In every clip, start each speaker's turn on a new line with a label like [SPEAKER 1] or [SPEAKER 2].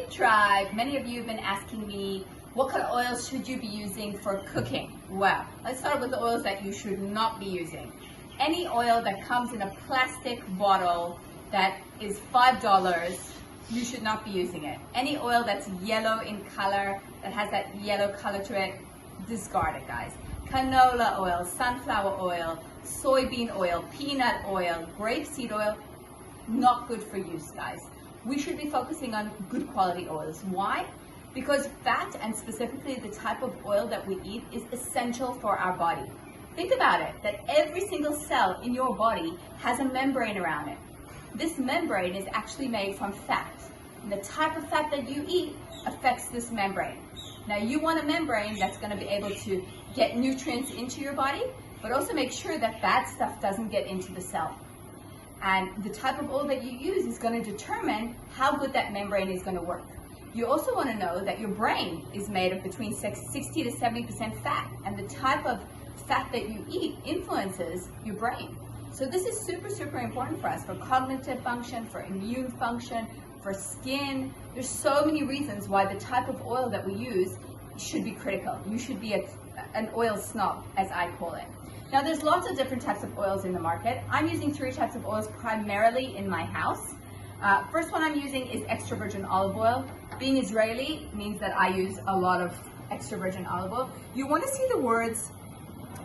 [SPEAKER 1] Hey Tribe, many of you have been asking me what kind of oils should you be using for cooking? Well, let's start with the oils that you should not be using. Any oil that comes in a plastic bottle that is $5, you should not be using it. Any oil that's yellow in color, that has that yellow color to it, discard it, guys. Canola oil, sunflower oil, soybean oil, peanut oil, grapeseed oil, not good for use, guys. We should be focusing on good quality oils. Why? Because fat, and specifically the type of oil that we eat, is essential for our body. Think about it, that every single cell in your body has a membrane around it. This membrane is actually made from fat. And the type of fat that you eat affects this membrane. Now you want a membrane that's going to be able to get nutrients into your body, but also make sure that bad stuff doesn't get into the cell. And the type of oil that you use is going to determine how good that membrane is going to work. You also want to know that your brain is made of between 60 to 70% fat, and the type of fat that you eat influences your brain. So this is super, super important for us, for cognitive function, for immune function, for skin. There's so many reasons why the type of oil that we use should be critical. You should be an oil snob, as I call it. Now there's lots of different types of oils in the market. I'm using 3 types of oils primarily in my house. First one I'm using is extra virgin olive oil. Being Israeli means that I use a lot of extra virgin olive oil. You want to see the words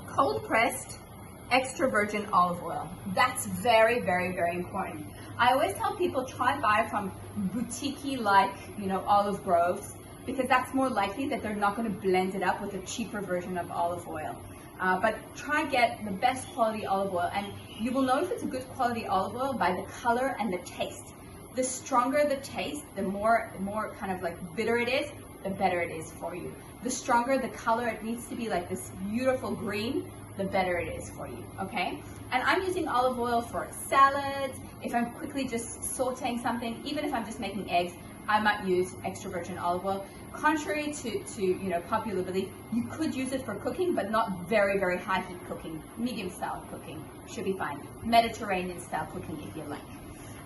[SPEAKER 1] cold pressed extra virgin olive oil. That's very, very, very important. I always tell people try buy from boutique-y like, olive groves, because that's more likely that they're not going to blend it up with a cheaper version of olive oil. But try get the best quality olive oil, and you will know if it's a good quality olive oil by the color and the taste. The stronger the taste, the more kind of like bitter it is, the better it is for you. The stronger the color, it needs to be like this beautiful green, the better it is for you, okay? And I'm using olive oil for salads. If I'm quickly just sauteing something, even if I'm just making eggs, I might use extra virgin olive oil. Contrary to popular belief, you could use it for cooking, but not very, very high heat cooking. Medium style cooking should be fine. Mediterranean style cooking if you like.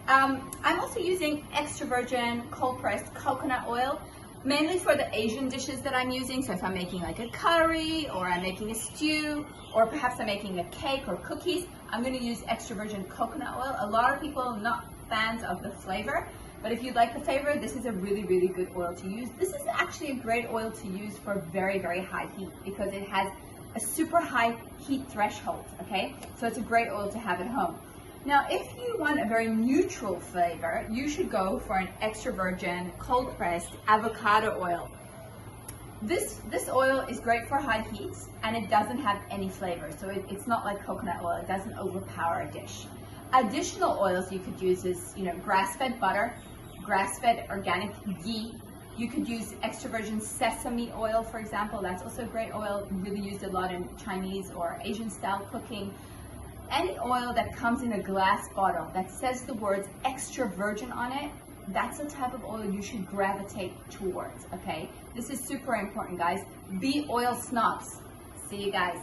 [SPEAKER 1] I'm also using extra virgin cold pressed coconut oil, mainly for the Asian dishes that I'm using. So if I'm making like a curry, or I'm making a stew, or perhaps I'm making a cake or cookies, I'm going to use extra virgin coconut oil. A lot of people are not fans of the flavor, but if you like the flavor, this is a really, really good oil to use. This is actually a great oil to use for very, very high heat, because it has a super high heat threshold, okay? So it's a great oil to have at home. Now, if you want a very neutral flavor, you should go for an extra virgin cold pressed avocado oil. This oil is great for high heats, and it doesn't have any flavor. So it's not like coconut oil. It doesn't overpower a dish. Additional oils you could use is, grass-fed butter, grass-fed organic ghee. You could use extra virgin sesame oil, for example. That's also a great oil, really used a lot in Chinese or Asian style cooking. Any oil that comes in a glass bottle that says the words extra virgin on it, that's the type of oil you should gravitate towards, okay? This is super important, guys. Be oil snobs. See you guys.